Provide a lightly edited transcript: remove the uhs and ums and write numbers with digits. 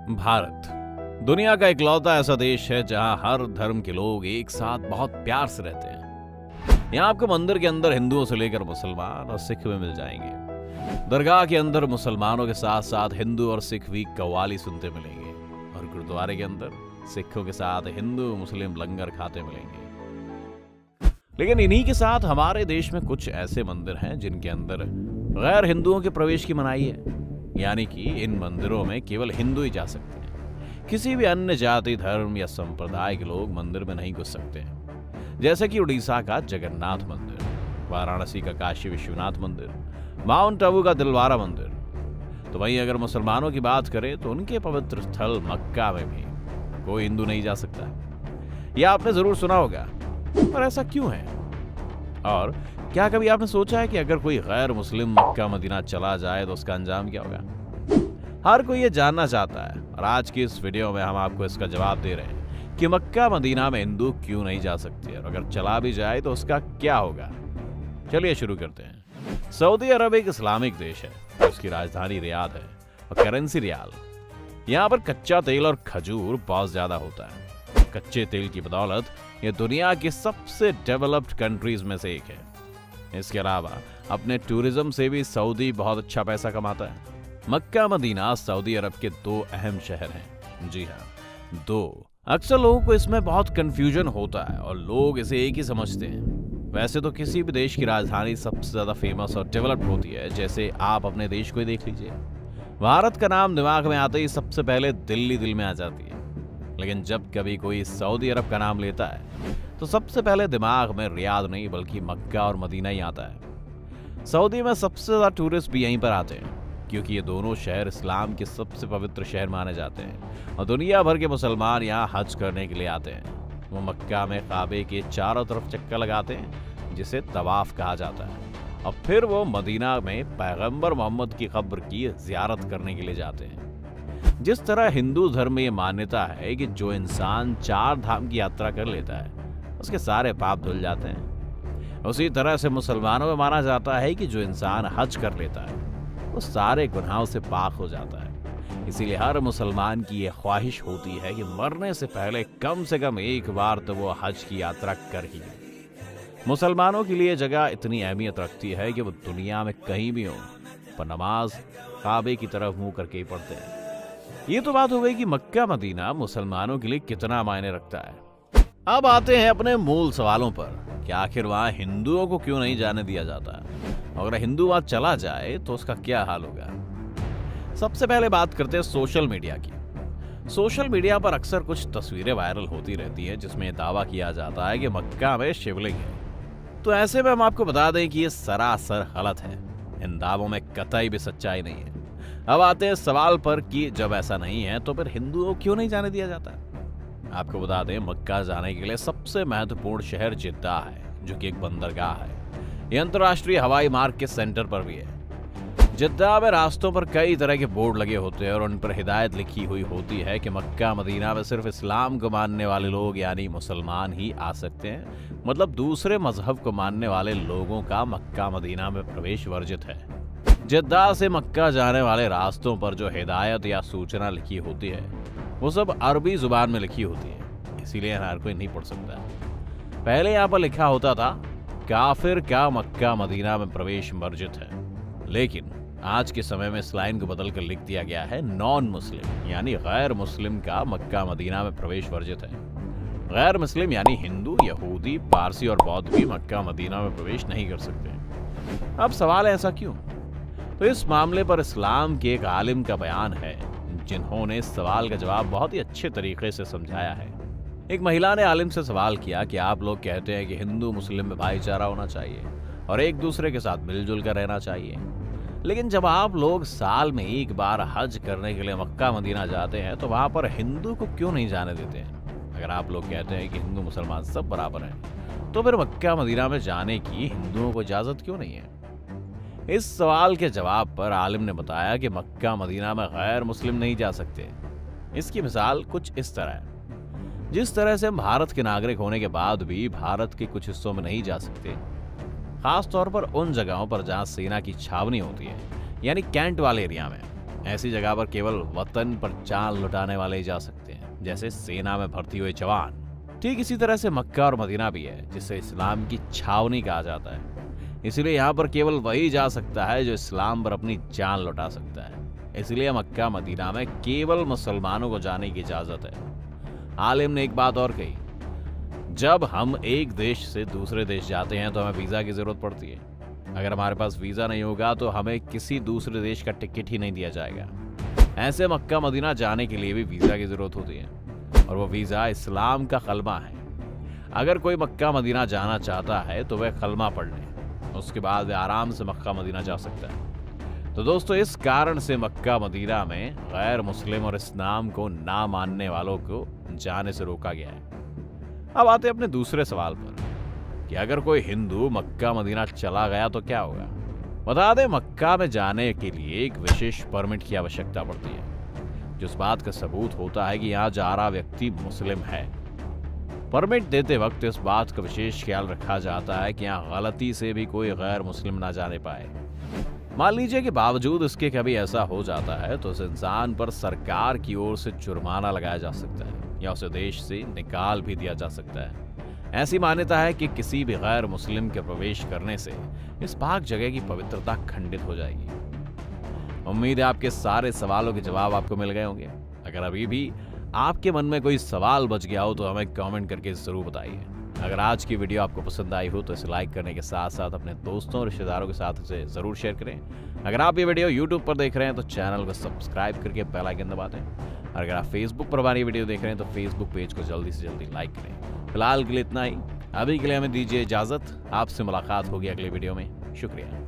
भारत दुनिया का इकलौता ऐसा देश है जहां हर धर्म के लोग एक साथ बहुत प्यार से रहते हैं। यहाँ आपको मंदिर के अंदर हिंदुओं से लेकर मुसलमान और सिख भी मिल जाएंगे। दरगाह के अंदर मुसलमानों के साथ साथ हिंदू और सिख भी कव्वाली सुनते मिलेंगे और गुरुद्वारे के अंदर सिखों के साथ हिंदू मुस्लिम लंगर खाते मिलेंगे। लेकिन इन्हीं के साथ हमारे देश में कुछ ऐसे मंदिर हैं जिनके अंदर गैर हिंदुओं के प्रवेश की मनाही है, यानी कि इन मंदिरों में केवल हिंदू ही जा सकते हैं। किसी भी अन्य जाति धर्म या संप्रदाय के लोग मंदिर में नहीं घुस सकते हैं। जैसे कि उड़ीसा का जगन्नाथ मंदिर, वाराणसी का काशी विश्वनाथ मंदिर, माउंट आबू का दिलवारा मंदिर। तो वहीं अगर मुसलमानों की बात करें तो उनके पवित्र स्थल मक्का में भी कोई हिंदू नहीं जा सकता। यह आपने जरूर सुना होगा, पर ऐसा क्यों है? और क्या कभी आपने सोचा है कि अगर कोई गैर मुस्लिम मक्का मदीना चला जाए तो उसका अंजाम क्या होगा? हर कोई ये जानना चाहता है और आज की इस वीडियो में हम आपको इसका जवाब दे रहे हैं कि मक्का मदीना में हिंदू क्यों नहीं जा सकते और अगर चला भी जाए तो उसका क्या होगा। चलिए शुरू करते हैं। सऊदी अरब एक इस्लामिक देश है। उसकी राजधानी रियाद है और करेंसी रियाल। यहाँ पर कच्चा तेल और खजूर बहुत ज्यादा होता है। कच्चे तेल की बदौलत ये दुनिया की सबसे डेवलप्ड कंट्रीज में से एक है। इसके अलावा अपने टूरिज्म से भी सऊदी बहुत अच्छा पैसा कमाता है। मक्का मदीना सऊदी अरब के दो अहम शहर हैं। जी हाँ, दो। अक्सर लोगों को इसमें बहुत कंफ्यूजन होता है और लोग इसे एक ही समझते हैं। वैसे तो किसी भी देश की राजधानी सबसे ज्यादा फेमस और डेवलप्ड होती है। जैसे आप अपने देश को ही देख लीजिए। भारत का नाम दिमाग में आते ही सबसे पहले दिल्ली दिल में आ जाती है। लेकिन जब कभी कोई सऊदी अरब का नाम लेता है तो सबसे पहले दिमाग में रियाद नहीं बल्कि मक्का और मदीना ही आता है। सऊदी में सबसे ज्यादा टूरिस्ट भी यहीं पर आते हैं क्योंकि ये दोनों शहर इस्लाम के सबसे पवित्र शहर माने जाते हैं और दुनिया भर के मुसलमान यहाँ हज करने के लिए आते हैं। वो मक्का में काबे के चारों तरफ चक्कर लगाते हैं जिसे तवाफ कहा जाता है और फिर वो मदीना में पैगंबर मोहम्मद की कब्र की जियारत करने के लिए जाते हैं। जिस तरह हिंदू धर्म में ये मान्यता है कि जो इंसान 4 धाम की यात्रा कर लेता है उसके सारे पाप धुल जाते हैं, उसी तरह से मुसलमानों में माना जाता है कि जो इंसान हज कर लेता है वो सारे गुनाहों से पाक हो जाता है। इसीलिए हर मुसलमान की ये ख्वाहिश होती है कि मरने से पहले कम से कम एक बार तो वो हज की यात्रा कर ही ले। मुसलमानों के लिए जगह इतनी अहमियत रखती है कि वो दुनिया में कहीं भी हो पर नमाज काबे की तरफ मुंह करके ही पढ़ते हैं। ये तो बात हो गई कि मक्का मदीना मुसलमानों के लिए कितना मायने रखता है। अब आते हैं अपने मूल सवालों पर कि आखिर वहां हिंदुओं को क्यों नहीं जाने दिया जाता। अगर हिंदू वहां चला जाए तो उसका क्या हाल होगा। सबसे पहले बात करते हैं सोशल मीडिया की। सोशल मीडिया पर अक्सर कुछ तस्वीरें वायरल होती रहती हैं जिसमें दावा किया जाता है कि मक्का में शिवलिंग है। तो ऐसे में हम आपको बता दें कि ये सरासर गलत है। इन दावों में कतई भी सच्चाई नहीं है। अब आते हैं सवाल पर कि जब ऐसा नहीं है तो फिर हिंदुओं क्यों नहीं जाने दिया जाता। आपको बता दें मक्का जाने के लिए सबसे महत्वपूर्ण शहर जिद्दा है जो कि एक बंदरगाह है। यह अंतर्राष्ट्रीय हवाई मार्ग के सेंटर पर भी है। जिद्दा में रास्तों पर कई तरह के बोर्ड लगे होते हैं और उन पर हिदायत लिखी हुई होती है कि मक्का मदीना में सिर्फ इस्लाम को मानने वाले लोग यानी मुसलमान ही आ सकते हैं। मतलब दूसरे मजहब को मानने वाले लोगों का मक्का मदीना में प्रवेश वर्जित है। जिद्दा से मक्का जाने वाले रास्तों पर जो हिदायत या सूचना लिखी होती है वो सब अरबी जुबान में लिखी होती है, इसीलिए हर कोई नहीं पढ़ सकता। पहले यहाँ पर लिखा होता था काफिर का मक्का मदीना में प्रवेश वर्जित है, लेकिन आज के समय में इस लाइन को बदलकर लिख दिया गया है नॉन मुस्लिम यानी गैर मुस्लिम का मक्का मदीना में प्रवेश वर्जित है। गैर मुस्लिम यानी हिंदू, यहूदी, पारसी और बौद्ध भी मक्का मदीना में प्रवेश नहीं कर सकते। अब सवाल है ऐसा क्यों? तो इस मामले पर इस्लाम के एक आलिम का बयान है जिन्होंने इस सवाल का जवाब बहुत ही अच्छे तरीके से समझाया है। एक महिला ने आलिम से सवाल किया कि आप लोग कहते हैं कि हिंदू मुस्लिम में भाईचारा होना चाहिए और एक दूसरे के साथ मिलजुल कर रहना चाहिए, लेकिन जब आप लोग साल में एक बार हज करने के लिए मक्का मदीना जाते हैं तो वहां पर हिंदू को क्यों नहीं जाने देते हैं? अगर आप लोग कहते हैं कि हिंदू मुसलमान सब बराबर हैं तो फिर मक्का मदीना में जाने की हिंदुओं को इजाजत क्यों नहीं है? इस सवाल के जवाब पर आलिम ने बताया कि मक्का मदीना में गैर मुस्लिम नहीं जा सकते। इसकी मिसाल कुछ इस तरह है। जिस तरह से हम भारत के नागरिक होने के बाद भी भारत के कुछ हिस्सों में नहीं जा सकते, खास तौर पर उन जगहों पर जहां सेना की छावनी होती है यानी कैंट वाले एरिया में, ऐसी जगह पर केवल वतन पर जान लुटाने वाले ही जा सकते हैं, जैसे सेना में भर्ती हुए जवान। ठीक इसी तरह से मक्का और मदीना भी है, जिसे इस्लाम की छावनी कहा जाता है। इसलिए यहाँ पर केवल वही जा सकता है जो इस्लाम पर अपनी जान लुटा सकता है। इसलिए मक्का मदीना में केवल मुसलमानों को जाने की इजाजत है। आलिम ने एक बात और कही, जब हम एक देश से दूसरे देश जाते हैं तो हमें वीजा की जरूरत पड़ती है। अगर हमारे पास वीजा नहीं होगा तो हमें किसी दूसरे देश का टिकट ही नहीं दिया जाएगा। ऐसे मक्का मदीना जाने के लिए भी वीजा की जरूरत होती है, और वो वीजा इस्लाम का कलमा है। अगर कोई मक्का मदीना जाना चाहता है तो वह कलमा पढ़ ले, उसके बाद वह आराम से मक्का मदीना जा सकता है। तो दोस्तों, इस कारण से मक्का मदीना में गैर मुस्लिम और इस्लाम को ना मानने वालों को जाने से रोका गया है। अब आते हैं अपने दूसरे सवाल पर कि अगर कोई हिंदू मक्का मदीना चला गया तो क्या होगा। बता दें, मक्का में जाने के लिए एक विशेष परमिट की आवश्यकता पड़ती है, जो इस बात का सबूत होता है कि यहाँ जा रहा व्यक्ति मुस्लिम है। परमिट देते वक्त इस बात का विशेष ख्याल रखा जाता है कि यहाँ गलती से भी कोई गैर मुस्लिम ना जाने पाए। मान लीजिए कि बावजूद इसके कभी ऐसा हो जाता है तो उस इंसान पर सरकार की ओर से जुर्माना लगाया जा सकता है या उसे देश से निकाल भी दिया जा सकता है। ऐसी मान्यता है कि किसी भी गैर मुस्लिम के प्रवेश करने से इस पाक जगह की पवित्रता खंडित हो जाएगी। उम्मीद है आपके सारे सवालों के जवाब आपको मिल गए होंगे। अगर अभी भी आपके मन में कोई सवाल बच गया हो तो हमें कमेंट करके जरूर बताइए। अगर आज की वीडियो आपको पसंद आई हो तो इसे लाइक करने के साथ साथ अपने दोस्तों और रिश्तेदारों के साथ इसे जरूर शेयर करें। अगर आप ये वीडियो YouTube पर देख रहे हैं तो चैनल को सब्सक्राइब करके बेल आइकन दबा दें। और अगर आप Facebook पर हमारी वीडियो देख रहे हैं तो Facebook पेज को जल्दी से जल्दी लाइक करें। फिलहाल के लिए इतना ही। अभी के लिए हमें दीजिए इजाजत। आपसे मुलाकात होगी अगले वीडियो में। शुक्रिया।